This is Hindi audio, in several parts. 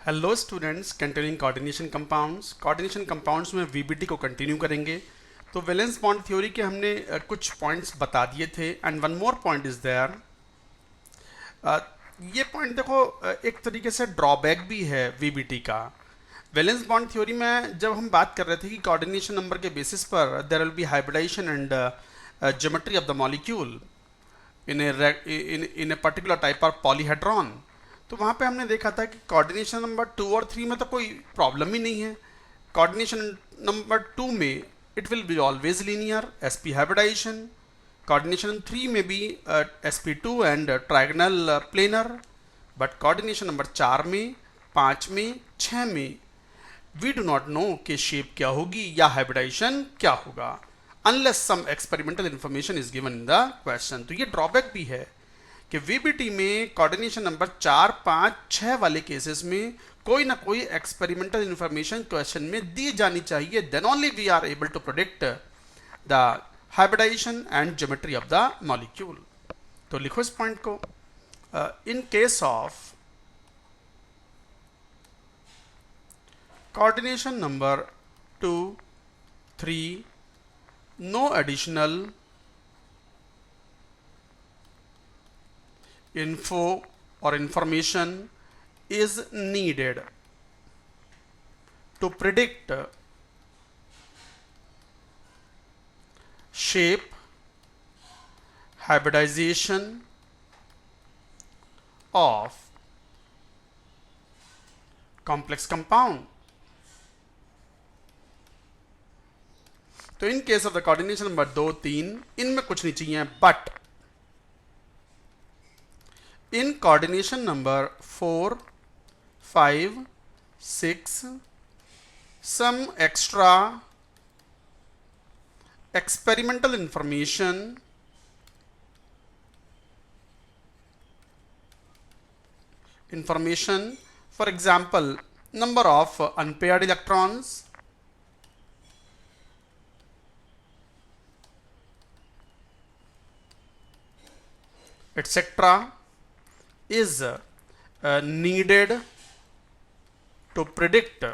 Hello students, continuing coordination compounds में वीबीटी को कंटिन्यू करेंगे। तो वैलेंस बॉन्ड थ्योरी के हमने कुछ पॉइंट्स बता दिए थे and one more point is there. ये पॉइंट देखो, एक तरीके से ड्रॉबैक भी है वीबीटी का। वैलेंस बॉन्ड थ्योरी में जब हम बात कर रहे थे कि कोऑर्डिनेशन नंबर के बेसिस पर there will be hybridisation and geometry of the molecule in a particular type of polyhedron, तो वहाँ पे हमने देखा था कि कोऑर्डिनेशन नंबर 2 और 3 में तो कोई प्रॉब्लम ही नहीं है। कोऑर्डिनेशन नंबर 2 में it will be always linear SP hybridisation. Coordination 3 में भी sp2 and trigonal planar. But coordination number 4 में, 5 में, 6 में वी डू नॉट नो कि शेप क्या होगी या हाइब्रिडाइजेशन क्या होगा unless some experimental information is given in the question. तो ये ड्रॉबैक भी है कि वीबीटी में कोऑर्डिनेशन नंबर 4, 5, 6 वाले केसेस में कोई ना कोई एक्सपेरिमेंटल इंफॉर्मेशन क्वेश्चन में दी जानी चाहिए, then only we are able to predict the hybridisation and geometry of the molecule. तो लिखो इस पॉइंट को। In case of coordination number 2, 3, no additional info or information is needed to predict shape, hybridization of complex compound. तो इन case of the coordination number 2, 3 इनमें कुछ नहीं चाहिए, but in coordination number 4, 5, 6 some extra experimental information, for example number of unpaired electrons, etc. is needed to predict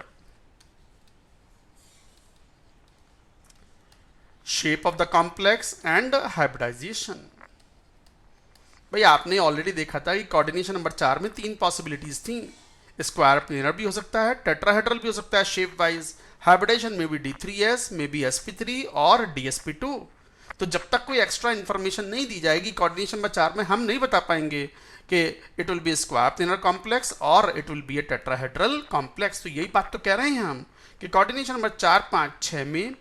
shape of the complex and hybridization. भाई आपने ऑलरेडी देखा था कि कोऑर्डिनेशन नंबर 4 में 3 पॉसिबिलिटीज थी। स्क्वायर प्लेनर भी हो सकता है, टेट्राहेड्रल भी हो सकता है शेप वाइज, हाइब्रिडाइजेशन में भी D3s, में भी sp3 और dsp2। तो जब तक कोई एक्स्ट्रा इंफॉर्मेशन नहीं दी जाएगी कोऑर्डिनेशन नंबर 4 में, हम नहीं बता पाएंगे कि it will be square planar complex और it will be a tetrahedral complex. तो यही बात तो कह रहे हैं हम कि कोऑर्डिनेशन नंबर 4, 5, 6 में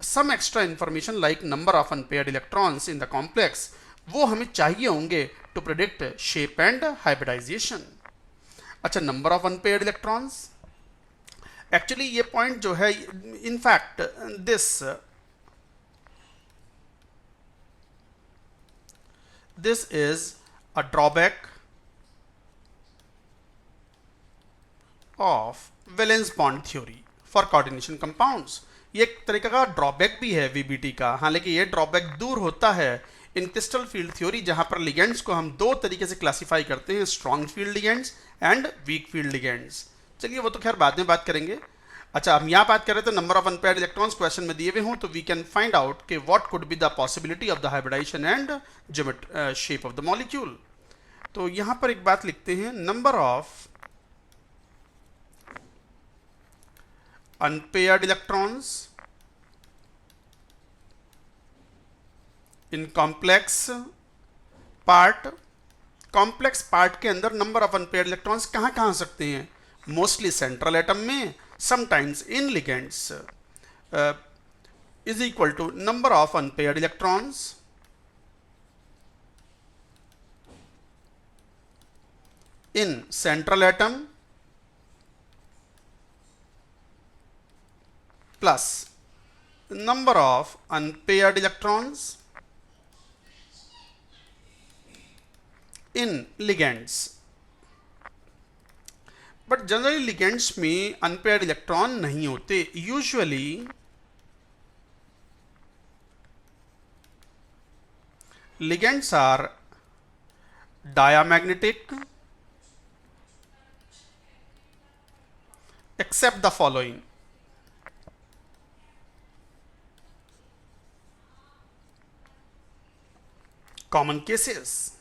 some extra information like number of unpaired electrons in the complex वो हमें चाहिए होंगे to predict shape and hybridization. अच्छा, number of unpaired electrons, actually ये पॉइंट जो है, in fact this is a drawback of valence bond theory for coordination compounds। ये एक तरीके का ड्रॉबैक भी है वीबीटी का। हाँ, लेकिन ये ड्रॉबैक दूर होता है इन क्रिस्टल फील्ड थ्योरी, जहां पर लिगेंड्स को हम दो तरीके से क्लासिफाई करते हैं, strong field ligands and weak field ligands. चलिए वो तो खैर बाद में बात करेंगे। अच्छा, हम यहाँ बात कर रहे थे number of unpaired electrons question में दिए हुए हों तो वी कैन फाइंड आउट कि what could be the possibility of the hybridisation and shape of the molecule. तो यहाँ पर एक बात लिखते हैं, number of unpaired electrons in complex part. Complex part के अंदर नंबर ऑफ अनपेयर्ड इलेक्ट्रॉन्स कहाँ कहाँ हो सकते हैं? मोस्टली सेंट्रल एटम में, sometimes in ligands is equal to number of unpaired electrons in central atom plus number of unpaired electrons in ligands। But generally ligands में अनपेयर्ड इलेक्ट्रॉन नहीं होते। Usually ligands are diamagnetic except the following. Common cases.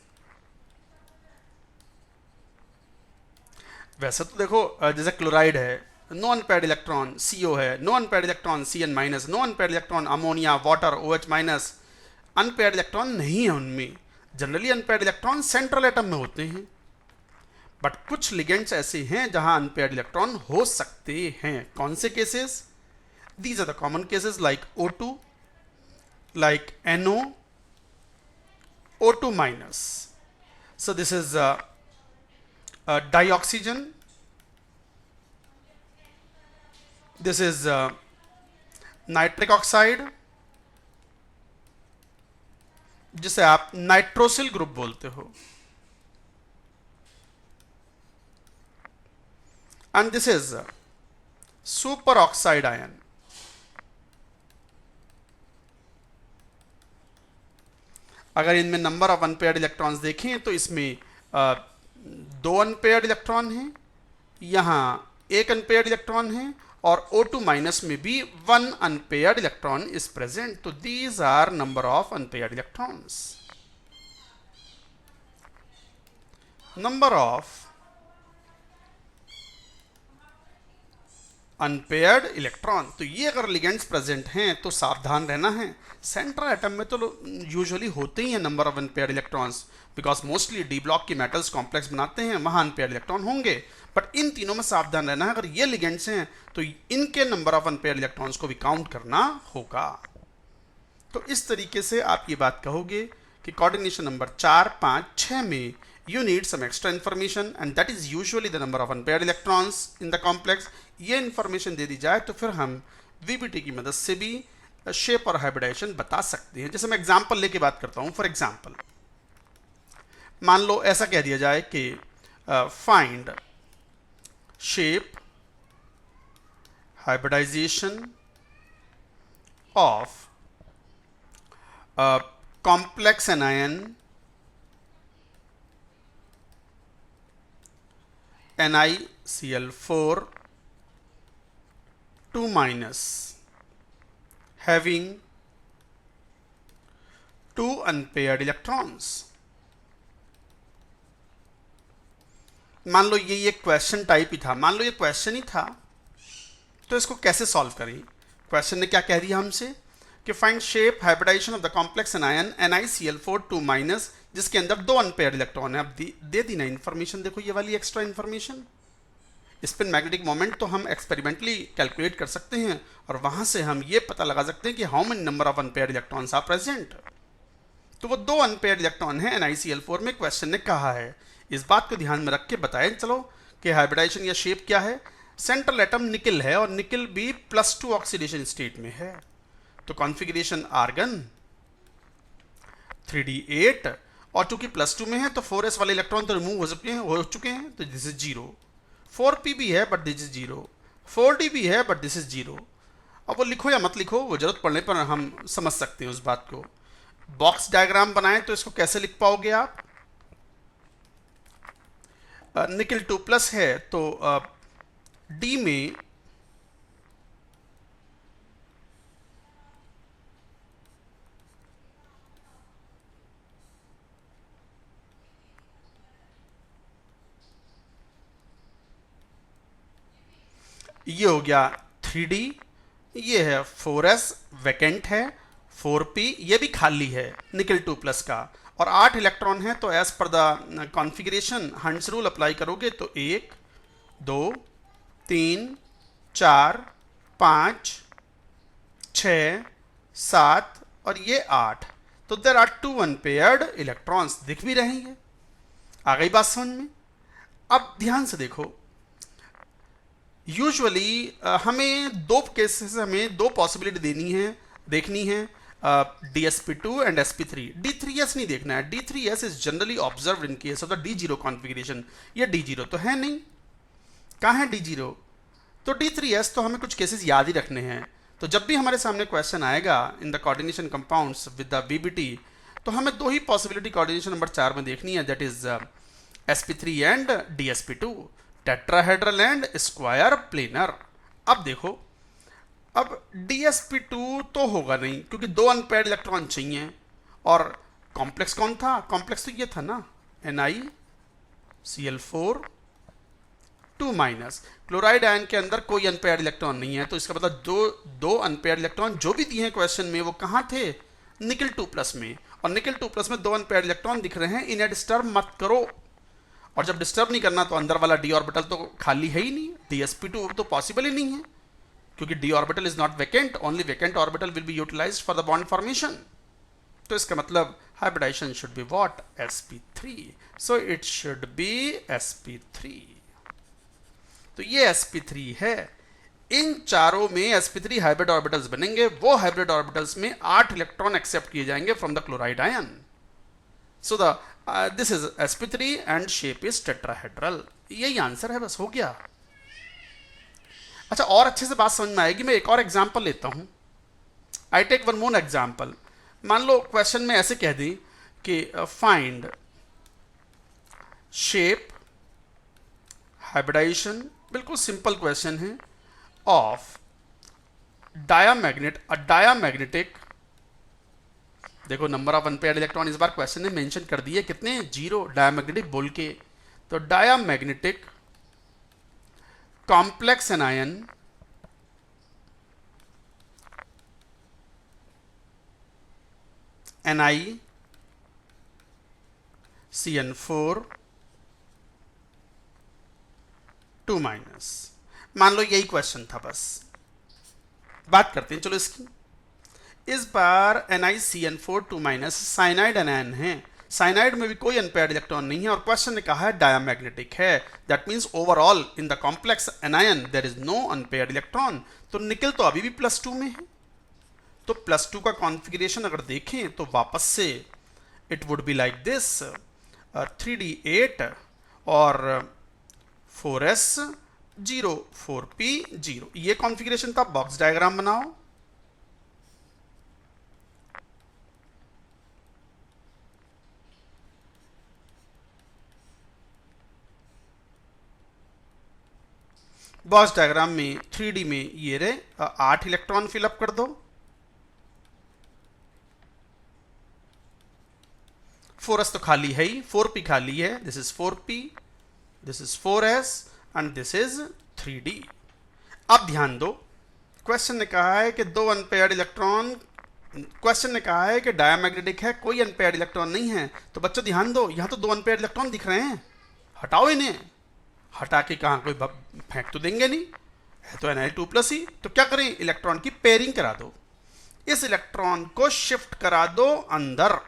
वैसे तो देखो जैसे क्लोराइड है, नो अनपेयर्ड इलेक्ट्रॉन, CO है, no unpaired electron Cn minus, no unpaired electron ammonia, water, OH minus, unpaired electron नहीं है उनमें। Generally unpaired electron central atom में होते हैं, बट कुछ लिगेंड्स ऐसे हैं जहां अनपेयर्ड इलेक्ट्रॉन हो सकते हैं। कौन से cases? These are the common cases like O2, like NO, O2 minus. So this is dioxygen. This is nitric oxide, जिसे आप नाइट्रोसिल ग्रुप बोलते हो, and this is superoxide ion. अगर इनमें नंबर ऑफ अनपेयर्ड इलेक्ट्रॉन्स देखें तो इसमें 2 अनपेयर्ड इलेक्ट्रॉन हैं, यहाँ 1 अनपेयर्ड इलेक्ट्रॉन है, और O2 माइनस में भी 1 अनपेयर्ड इलेक्ट्रॉन इज प्रेजेंट। तो these are number of unpaired electrons. Number of unpaired electron, तो ये अगर लिगेंड्स प्रेजेंट हैं तो सावधान रहना है। सेंट्रल एटम में तो यूजुअली होते ही हैं number of unpaired electrons, because mostly D block की मेटल्स कॉम्प्लेक्स बनाते हैं, वहां अनपेयर्ड इलेक्ट्रॉन होंगे। बट इन तीनों में सावधान रहना है, अगर ये लिगेंड्स हैं तो इनके नंबर ऑफ अनपेयर्ड इलेक्ट्रॉन्स को भी काउंट करना होगा। तो इस तरीके से आप ये बात कहोगे कि कोऑर्डिनेशन नंबर 4, 5, 6 में you need some extra information and that is usually the number of unpaired electrons in the complex। ये इंफॉर्मेशन दे दी जाए तो फिर हम VBT की मदद से भी शेप और हाइब्रिडाइजेशन बता सकते हैं। जैसे मैं एग्जांपल लेके बात करता हूं। फॉर एग्जांपल मान लो ऐसा कह दिया जाए कि find shape hybridisation of complex anion NiCl4 2 minus having 2 unpaired electrons। मान लो ये क्वेश्चन टाइप ही था, मान लो ये क्वेश्चन ही था, तो इसको कैसे सॉल्व करें? क्वेश्चन ने क्या कह दिया हमसे कि find shape hybridisation of the complex anion NiCl4 2 minus, जिसके अंदर 2 अनपेयर्ड इलेक्ट्रॉन है। अब दे दी ना इन्फॉर्मेशन, देखो ये वाली extra information. Spin magnetic moment तो हम एक्सपेरिमेंटली कैलकुलेट कर सकते हैं और वहां से हम ये पता लगा सकते हैं कि how many number of unpaired electrons are present. तो वो 2 अनपेयर्ड इलेक्ट्रॉन है NiCl4 में, क्वेश्चन ने कहा है। इस बात को ध्यान में रख के बताएं चलो कि हाइब्रिडाइजेशन या शेप क्या है। सेंट्रल एटम निकिल है और निकिल भी +2 ऑक्सीडेशन स्टेट में है, तो कॉन्फ़िगरेशन आर्गन 3d8, और चूंकि +2 में है तो 4s वाले इलेक्ट्रॉन तो रिमूव हो चुके हैं, तो दिस इज 0। 4p भी है बट दिस इज 0, 4d भी है बट दिस इज 0। अब वो लिखो या मत लिखो, वो जरूरत पड़ने पर हम समझ सकते हैं उस बात को। बॉक्स डायग्राम बनाएं तो इसको कैसे लिख पाओगे आप? निकिल 2+ है तो D में ये हो गया 3D, ये है 4s वैकेंट है, 4p ये भी खाली है निकिल 2+ का, और 8 इलेक्ट्रॉन है। तो as per the configuration Hund's rule apply करोगे तो 1 2 3 4 5 6 7 और ये 8, तो देयर आर 2 अनपेयर्ड इलेक्ट्रॉन्स। दिख भी रहे हैं, आ गई बात समझ में? अब ध्यान से देखो, यूजुअली हमें 2 केसेस, हमें 2 पॉसिबिलिटी देखनी है DsP2 एंड sp3। D3s नहीं देखना है। D3s is generally observed in case of the D0 configuration. ये D0 तो है नहीं, कहाँ है D0? तो D3s तो हमें कुछ केसेस याद ही रखने हैं। तो जब भी हमारे सामने क्वेश्चन आएगा in the coordination compounds with the VBT, तो हमें 2 ही पॉसिबिलिटी कोऑर्डिनेशन नंबर 4 में देखनी है, that is sp3 and DsP2। Tetrahedral and square planar. अब देखो, अब DsP2 तो होगा नहीं क्योंकि दो अनपेयर्ड इलेक्ट्रॉन चाहिए, और कॉम्प्लेक्स कौन था? कॉम्प्लेक्स तो ये था ना, NiCl4 2-। क्लोराइड आयन के अंदर कोई अनपेयर्ड इलेक्ट्रॉन नहीं है, तो इसका मतलब दो अनपेयर्ड इलेक्ट्रॉन जो भी दिए हैं क्वेश्चन में वो कहाँ थे? निकल 2+ में, और निकल 2+ में दो अनपेयर्ड इलेक्ट्रॉन दिख रहे हैं, इन्हें डिस्टर्ब मत करो। और जब डिस्टर्ब नहीं करना तो अंदर वाला d ऑर्बिटल तो खाली है ही नहीं, DsP2 तो पॉसिबल ही नहीं है, क्योंकि d orbital is not vacant, only vacant orbital will be utilised for the bond formation. तो इसका मतलब hybridisation should be what? sp3। So it should be sp3। तो ये sp3 है। इन चारों में sp3 हाइब्रिड ऑर्बिटल्स बनेंगे, वो हाइब्रिड ऑर्बिटल्स में 8 इलेक्ट्रॉन एक्सेप्ट किए जाएंगे from the chloride ion. So the this is sp3 and shape is tetrahedral. यही आंसर है, बस हो गया। अच्छा, और अच्छे से बात समझ में आएगी, मैं एक और एग्जांपल लेता हूं। I take one more example. मान लो क्वेश्चन में ऐसे कह दी कि फाइंड शेप, हाइब्रिडाइजेशन, बिल्कुल सिंपल क्वेश्चन है, ऑफ डायामैग्नेटिक। देखो नंबर ऑफ अनपेयर्ड इलेक्ट्रॉन इस बार क्वेश्चन ने मेंशन कर दिए, कितने? 0, डायामैग्नेटिक बोल के। तो डायामैग्नेटिक कॉम्प्लेक्स एनायन NiCN4 2-। मान लो यही क्वेश्चन था, बस बात करते हैं चलो इसकी। इस बार NiCN4 2- साइनाइड एनायन है, साइनाइड में भी कोई अनपेयर्ड इलेक्ट्रॉन नहीं है, और क्वेश्चन ने कहा है डायामैग्नेटिक है, that means overall in the complex anion there is no unpaired electron. तो निकल तो अभी भी +2 में है, तो +2 का कॉन्फ़िगरेशन अगर देखें तो वापस से it would be like this, 3d8 और 4s0 4p0, ये कॉन्फ़िगरेशन था। बॉक्स डायग्राम बनाओ। बॉक्स डायग्राम में 3D में ये रहे 8 इलेक्ट्रॉन फिलअप कर दो। 4s तो खाली है ही, 4p खाली है, this is 4p, this is 4s and this is 3d। अब ध्यान दो, क्वेश्चन ने कहा है कि दो अनपेयर्ड इलेक्ट्रॉन, क्वेश्चन ने कहा है कि डायामैग्नेटिक है, कोई अनपेयर्ड इलेक्ट्रॉन नहीं है। तो बच्चों ध्यान दो, यहां तो दो अनपेयर्ड इलेक्ट्रॉन दिख रहे हैं, हटाओ इन्हें। हटा के कहां, कोई फेंक तो देंगे नहीं, है तो Ni2+ ही। तो क्या करें? इलेक्ट्रॉन की पेयरिंग करा दो, इस इलेक्ट्रॉन को शिफ्ट करा दो अंदर।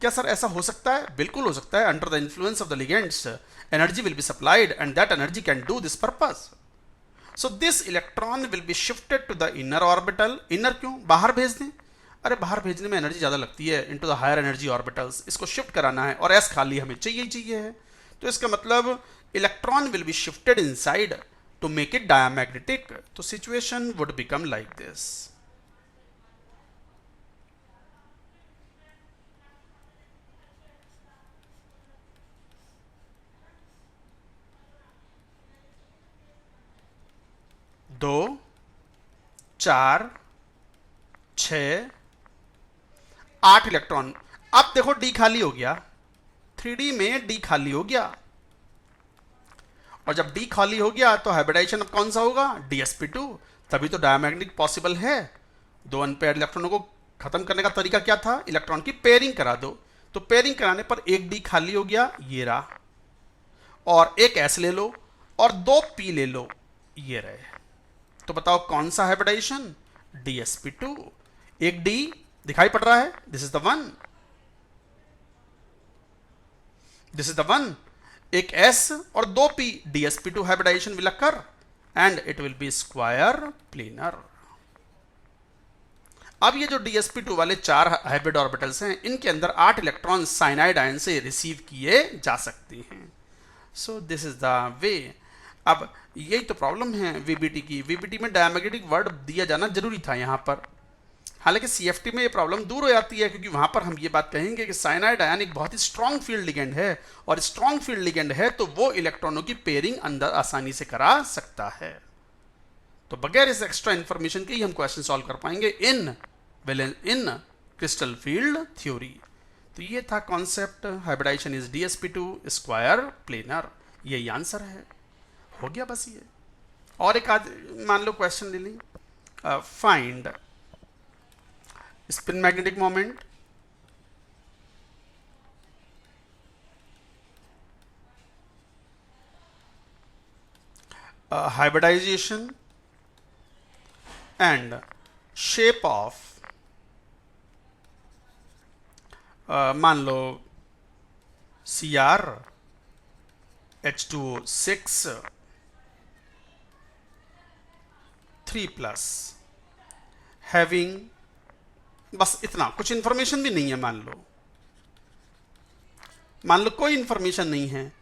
क्या सर ऐसा हो सकता है? बिल्कुल हो सकता है। Under the influence of the ligands energy will be supplied and that energy can do this purpose. So this electron will be shifted to the inner orbital. Inner क्यों? बाहर भेज दें। अरे बाहर भेजने में एनर्जी ज़्यादा लगती है, into the higher energy orbitals. इसको शिफ्ट कराना है, और एस खाली हमें चाहिए है। तो इसका मतलब electron will be shifted inside to make it diamagnetic. तो situation would become like this. दो, 4, 6, 8 इलेक्ट्रॉन। अब देखो डी खाली हो गया, 3D में डी खाली हो गया, और जब डी खाली हो गया तो हाइब्रिडाइजेशन अब कौन सा होगा? DsP2। तभी तो डायामैग्नेटिक पॉसिबल है। दो अनपेयर्ड इलेक्ट्रॉनों को खत्म करने का तरीका क्या था? इलेक्ट्रॉन की पेयरिंग करा दो। तो पेयरिंग कराने पर एक डी खाली हो गया, ये रहा, और एक S ले लो और 2 P ले लो, ये रहे। तो बताओ कौन सा हाइब्रिडाइजेशन? DsP2। एक डी दिखाई पड़ रहा है, this is the one, this is the one. एक S और 2 P, DsP2 hybridisation will occur and it will be square planar. अब ये जो DsP2 वाले 4 हाइब्रिड ऑर्बिटल्स हैं, इनके अंदर 8 इलेक्ट्रॉन साइनाइड आयन से रिसीव किए जा सकते हैं। So this is the way. अब यही तो प्रॉब्लम है VBT की। VBT में डायामैग्नेटिक वर्ड दिया जाना जरूरी था यहाँ पर। हालांकि CFT में ये प्रॉब्लम दूर हो जाती है, क्योंकि वहां पर हम ये बात कहेंगे कि साइनाइड आयन एक बहुत ही स्ट्रॉन्ग फील्ड लिगेंड है, और स्ट्रॉन्ग फील्ड लिगेंड है तो वो इलेक्ट्रॉनों की पेयरिंग अंदर आसानी से करा सकता है। तो बगैर इस एक्स्ट्रा इंफॉर्मेशन के ही हम क्वेश्चन सॉल्व कर पाएंगे इन क्रिस्टल फील्ड थ्योरी। तो ये था concept, hybridisation is DsP2 square planar, यही आंसर है। हो गया बस ये। और एक आज मान लो क्वेश्चन ले लें, find spin magnetic moment hybridization and shape of मान लो Cr H2O6 3+ हैविंग, बस इतना, कुछ इंफॉर्मेशन भी नहीं है। मान लो कोई इंफॉर्मेशन नहीं है।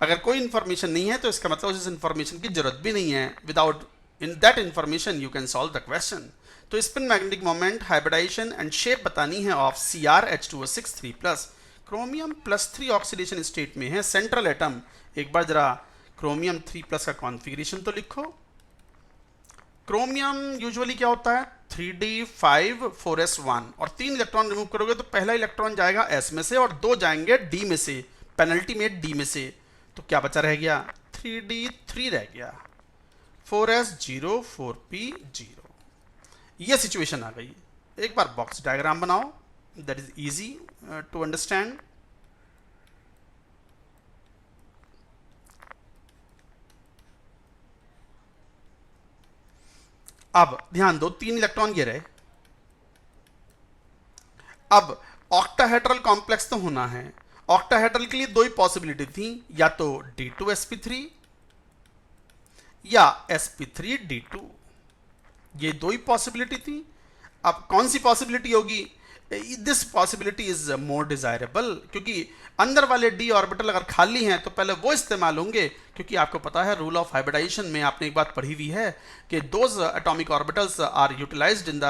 अगर कोई इंफॉर्मेशन नहीं है तो इसका मतलब उस इंफॉर्मेशन की जरूरत भी नहीं है। Without in that information you can solve the question. तो spin magnetic moment, hybridization and shape बतानी है of Cr H2O6 3+। Chromium +3 oxidation state में है, सेंट्रल एटम। एक बार जरा क्रोमियम 3+ का कॉन्फ़िगरेशन तो लिखो। क्रोमियम यूजुअली क्या होता है, 3d5 4s1, और 3 इलेक्ट्रॉन रिमूव करोगे तो पहला इलेक्ट्रॉन जाएगा s में से और 2 जाएंगे d में से, पेनल्टीमेट d में से। तो क्या बचा रह गया, 3d3 रह गया, 4s0 4p0। यह सिचुएशन आ गई। एक बार बॉक्स डायग्राम बनाओ, that is easy to understand. अब ध्यान दो, 3 इलेक्ट्रॉन ये रहे। अब ऑक्टाहेड्रल कॉम्प्लेक्स तो होना है। ऑक्टाहेड्रल के लिए 2 ही पॉसिबिलिटी थी, या तो D2sp3 या sp3d2, ये 2 ही पॉसिबिलिटी थी। अब कौन सी पॉसिबिलिटी होगी, this possibility is more desirable, क्योंकि अंदर वाले d ऑर्बिटल अगर खाली हैं तो पहले वो इस्तेमाल होंगे, क्योंकि आपको पता है रूल ऑफ हाइब्रिडाइजेशन में आपने एक बात पढ़ी हुई है कि those atomic orbitals are utilised in the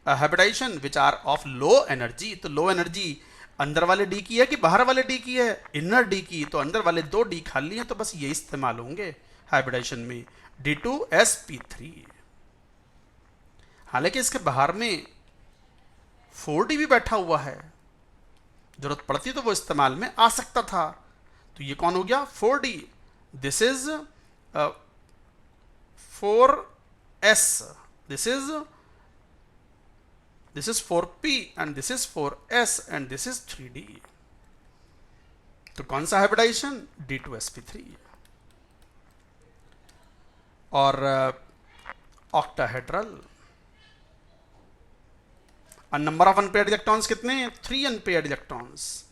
hybridisation which are of low energy. तो लो एनर्जी अंदर वाले d की है कि बाहर वाले d की है, इनर d की। तो अंदर वाले 2 d खाली हैं, तो बस ये इस्तेमाल होंगे हाइब्रिडाइजेशन में, D2sp3। हालांकि इसके बाहर में 4d भी बैठा हुआ है, जरूरत पड़ती तो वो इस्तेमाल में आ सकता था। तो ये कौन हो गया, 4d। This is 4s, this is 4p and this is 4s and this is 3d। तो कौन सा हाइब्रिडाइजेशन, D2sp3। और octahedral, number of unpaired electrons कितने हैं, 3 unpaired electrons.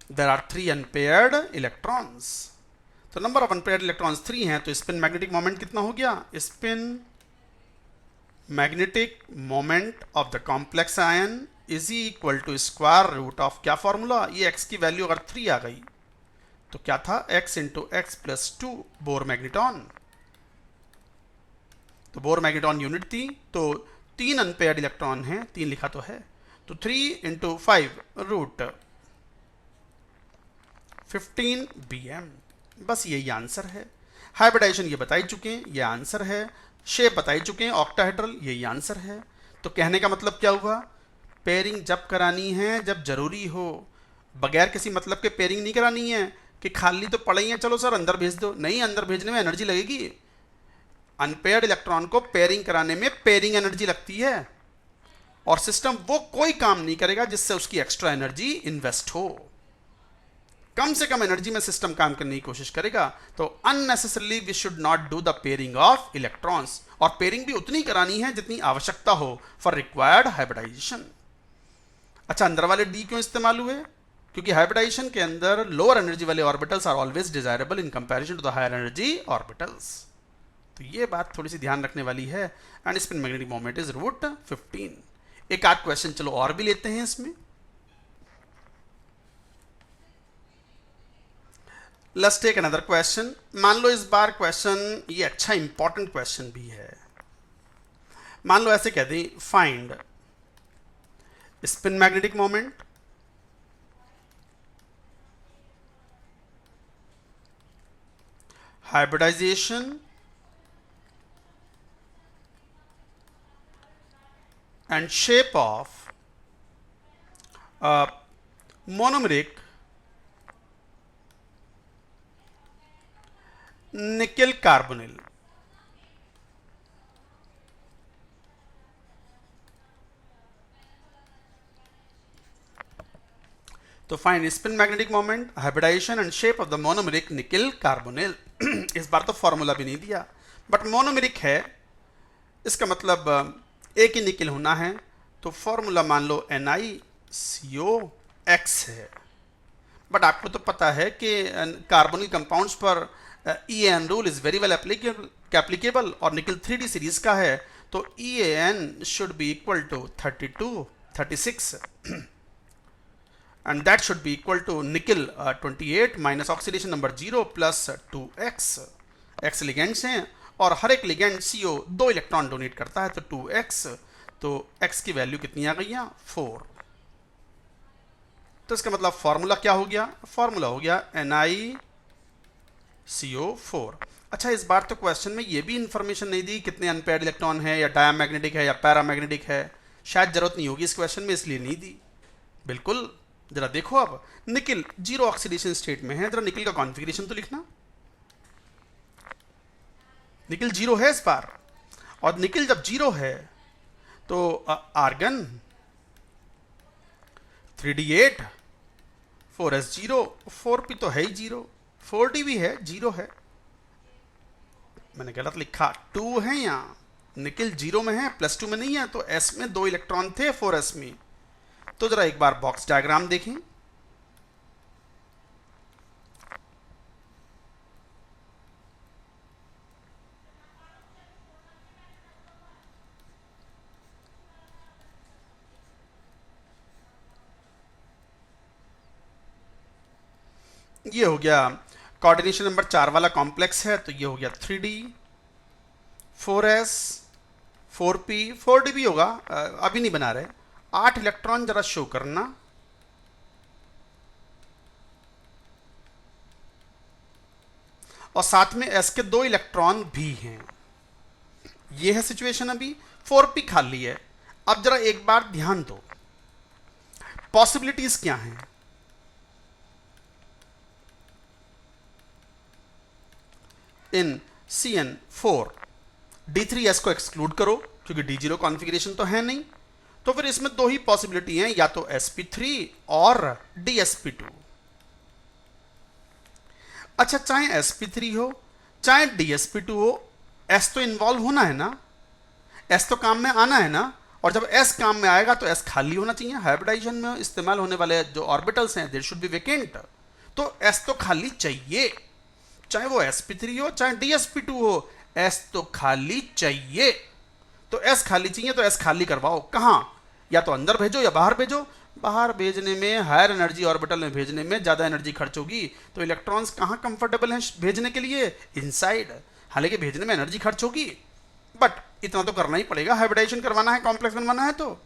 There are 3 unpaired electrons. तो नंबर ऑफ अनपेयर्ड इलेक्ट्रॉन्स 3 हैं, तो स्पिन मैग्नेटिक मोमेंट कितना हो गया, spin magnetic moment of the complex ion is equal to square root of, क्या फॉर्मूला, ये x की वैल्यू अगर 3 आ गई तो क्या था, x into x plus 2 bore magneton. तो बोर मैग्नेटॉन यूनिट थी, तो 3 अनपेयर्ड इलेक्ट्रॉन हैं, 3 लिखा तो है, तो 3 इंटू 5 रूट 15 bm। बस यही आंसर है। हाइब्रिडाइजेशन ये बता ही चुके हैं, ये आंसर है। शेप बता ही चुके हैं, ऑक्टाहेड्रल, यही आंसर है। तो कहने का मतलब क्या हुआ, पेयरिंग जब करानी है जब जरूरी हो, बगैर किसी मतलब के पेयरिंग नहीं करानी है कि खाली तो पड़े ही हैं, चलो सर अंदर भेज दो। नहीं, अंदर भेजने में एनर्जी लगेगी। अनपेयर्ड इलेक्ट्रॉन को पेयरिंग कराने में पेयरिंग एनर्जी लगती है, और सिस्टम वो कोई काम नहीं करेगा जिससे उसकी एक्स्ट्रा एनर्जी इन्वेस्ट हो। कम से कम एनर्जी में सिस्टम काम करने की कोशिश करेगा। तो unnecessarily we should not do the pairing of electrons, और पेयरिंग भी उतनी करानी है जितनी आवश्यकता हो फॉर रिक्वायर्ड हाइब्रिडाइजेशन। अच्छा, अंदर वाले डी क्यों इस्तेमाल हुए, क्योंकि हाइब्रिडाइजेशन के अंदर लोअर एनर्जी वाले orbitals are always desirable in comparison to the higher energy orbitals. तो ये बात थोड़ी सी ध्यान रखने वाली है। And spin magnetic moment is root 15। एक आध क्वेश्चन चलो और भी लेते हैं इसमें। Let's take another question. मान लो इस बार क्वेश्चन ये अच्छा इंपॉर्टेंट क्वेश्चन भी है। मान लो ऐसे कह दें, find spin magnetic moment, hybridization and shape of monomeric nickel carbonyl। तो find spin magnetic moment, hybridization and shape of the monomeric निकल कार्बोनिल। इस बार तो फॉर्मूला भी नहीं दिया, बट मोनोमेरिक है, इसका मतलब एक ही निकल होना है, तो फॉर्मूला मान लो NiCO(X) है। बट आपको तो पता है कि कार्बोनिल कंपाउंड्स पर EAN rule is very well applicable, और निकल 3D सीरीज का है, तो EAN should be equal to 32, 36 and that should be equal to nickel 28 minus oxidation number 0 plus 2x। x ligands हैं और हर एक लिगेंड CO 2 इलेक्ट्रॉन डोनेट करता है, तो 2x, तो x की वैल्यू कितनी आ गई, 4। तो इसका मतलब फॉर्मूला क्या हो गया, फॉर्मूला हो गया NiCO4। अच्छा, इस बार तो क्वेश्चन में ये भी इंफॉर्मेशन नहीं दी कितने अनपेयर्ड इलेक्ट्रॉन है, या डायमैग्नेटिक है, या पैरामैग्नेटिक है। शायद जरूरत नहीं होगी इस क्वेश्चन में, इसलिए नहीं दी। बिल्कुल, जरा देखो, अब निकल 0 ऑक्सीडेशन स्टेट में है, जरा निकल का कॉन्फ़िगरेशन तो लिखना। निकल 0 है इस बार, और निकल जब 0 है तो आर्गन 3D8, 4s0, 4p तो है ही 0, 4d भी है, 0 है। मैंने गलत लिखा, 2 है यहाँ, निकल 0 में है, +2 में नहीं है, तो s में 2 इलेक्ट्रॉन थे 4s में। तो जरा एक बार बॉक्स डायग्राम देखें। ये हो गया कोऑर्डिनेशन नंबर 4 वाला कॉम्प्लेक्स है, तो ये हो गया 3D, 4s, 4p, 4d भी होगा, अभी नहीं बना रहे। 8 इलेक्ट्रॉन जरा शो करना, और साथ में s के 2 इलेक्ट्रॉन भी हैं। ये है सिचुएशन, अभी 4p खाली है। अब जरा एक बार ध्यान दो, पॉसिबिलिटीज क्या हैं। इन CN4 D3s को एक्सक्लूड करो, क्योंकि D0 कॉन्फ़िगरेशन तो है नहीं, तो फिर इसमें 2 ही पॉसिबिलिटी हैं, या तो sp3 और dsp2। अच्छा, चाहे sp3 हो चाहे dsp2 हो, s तो इन्वॉल्व होना है ना, s तो काम में आना है ना, और जब s काम में आएगा तो s खाली होना चाहिए। हाइब्रिडाइजेशन में इस्तेमाल होने वाले जो ऑर्बिटल्स हैं, देयर शुड बी वेकेंट, तो s तो खाली चाहिए, चाहे वो sp3 हो चाहे dsp2 हो, s तो खाली चाहिए। तो s खाली चाहिए, तो s खाली करवाओ। कहाँ, या तो अंदर भेजो या बाहर भेजो। बाहर भेजने में, हायर एनर्जी ऑर्बिटल में भेजने में ज़्यादा एनर्जी खर्च होगी, तो इलेक्ट्रॉन्स कहाँ कंफर्टेबल हैं भेजने के लिए, इनसाइड। हालांकि भेजने में एनर्जी खर्च होगी, बट इतना तो करना ही पड़ेगा, हाइब्रिडाइजेशन करवाना है, कॉम्प्लेक्स बनवाना है। तो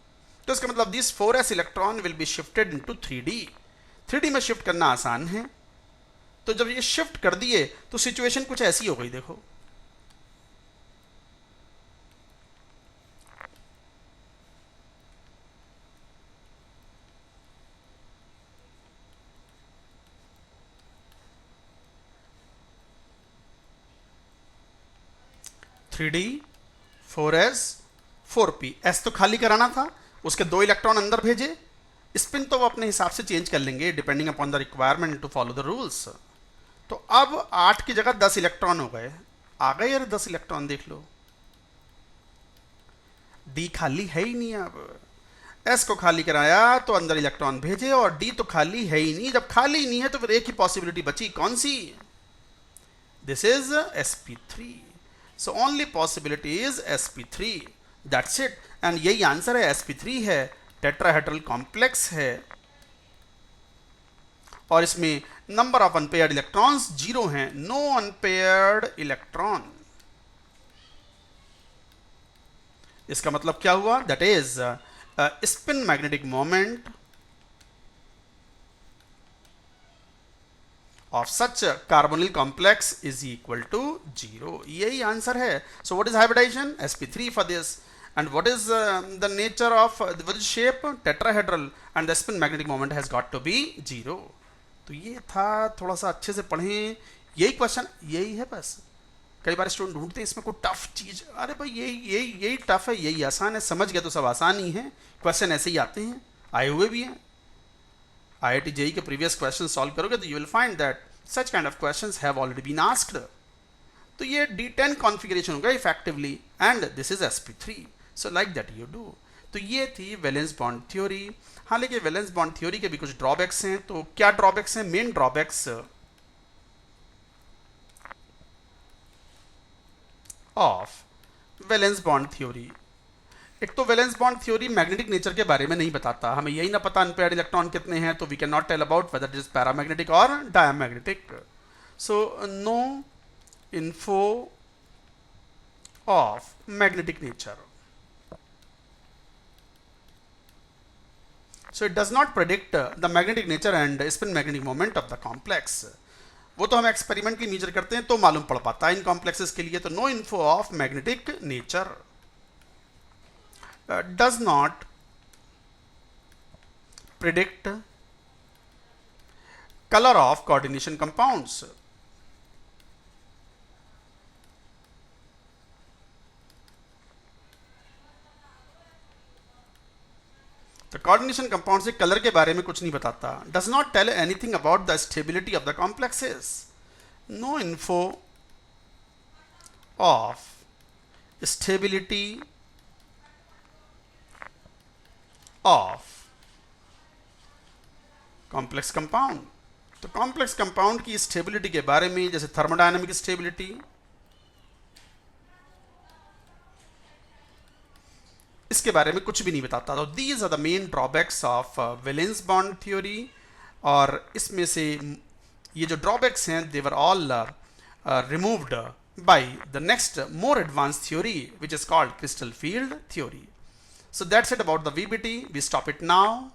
इसका मतलब this 4s electron will be shifted into 3D। 3D में शिफ्ट करना आसान है, तो जब ये शिफ्ट कर दिए तो सिचुएशन कुछ ऐसी हो गई, देखो। Three D, 4s, 4p, s तो खाली कराना था, उसके 2 इलेक्ट्रॉन अंदर भेजे। स्पिन तो वो अपने हिसाब से चेंज कर लेंगे depending upon the requirement to follow the rules. तो अब 8 की जगह 10 इलेक्ट्रॉन हो गए, आ गए यार 10 इलेक्ट्रॉन, देख लो। डी खाली है ही नहीं, अब एस को खाली कराया तो अंदर इलेक्ट्रॉन भेजे, और डी तो खाली है ही नहीं। जब खाली नहीं है तो फिर एक ही पॉसिबिलिटी बची, कौन सी, this is sp3। So only possibility is sp3, that's it. And यही आंसर है, sp3 है, टेट्राहेड्रल कॉम्प्लेक्स है, और इसमें नंबर ऑफ अनपेयर्ड इलेक्ट्रॉन्स 0 हैं, नो अनपेयर्ड इलेक्ट्रॉन। इसका मतलब क्या हुआ? That is spin magnetic moment of such a carbonyl complex is equal to 0. यही आंसर है. So what is hybridization? sp3 for this. And what is the nature of what is shape? Tetrahedral. And the spin magnetic moment has got to be 0. तो ये था, थोड़ा सा अच्छे से पढ़ें. यही क्वेश्चन, यही है बस. कई बार स्टूडेंट ढूंढते हैं इसमें कोई टफ चीज. अरे भाई यही टफ है, यही आसान है. समझ गया तो सब आसान ही है. क्वेश्चन ऐसे ही आते हैं, आए हुए भी हैं. IIT JEE के प्रीवियस क्वेश्चन सॉल्व करोगे तो you will find that such kind of questions have already been asked. तो ये D10 कॉन्फ़िगरेशन होगा effectively, and this is sp3. So like that you do. तो ये थी वैलेंस बॉन्ड थ्योरी. हालांकि वैलेंस बॉन्ड थ्योरी के भी कुछ ड्रॉबैक्स हैं. तो क्या ड्रॉबैक्स हैं? Main drawbacks of valence bond theory. एक तो valence bond theory magnetic nature के बारे में नहीं बताता. हमें यही ना पता अनपेयर्ड इलेक्ट्रॉन कितने हैं, तो we can not tell about whether it is paramagnetic और diamagnetic. So no info of magnetic nature. So it does not predict the magnetic nature and spin magnetic moment of the complex. वो तो हम एक्सपेरिमेंटली मेजर करते हैं तो मालूम पड़ पाता है इन कॉम्प्लेक्सेस के लिए. तो no info of magnetic nature does not predict color of coordination compounds. तो coordination compound से कलर के बारे में कुछ नहीं बताता. Does not tell anything about the stability of the complexes. No info of stability of complex compound. तो कॉम्प्लेक्स कंपाउंड की स्टेबिलिटी के बारे में, जैसे थर्मोडायनामिक स्टेबिलिटी, इसके बारे में कुछ भी नहीं बताता. तो these are the main drawbacks of valence bond theory. और इसमें से ये जो ड्रॉबैक्स हैं they were all removed by the next more advance theory which is called crystal field theory. So that's it about the VBT. We stop it now.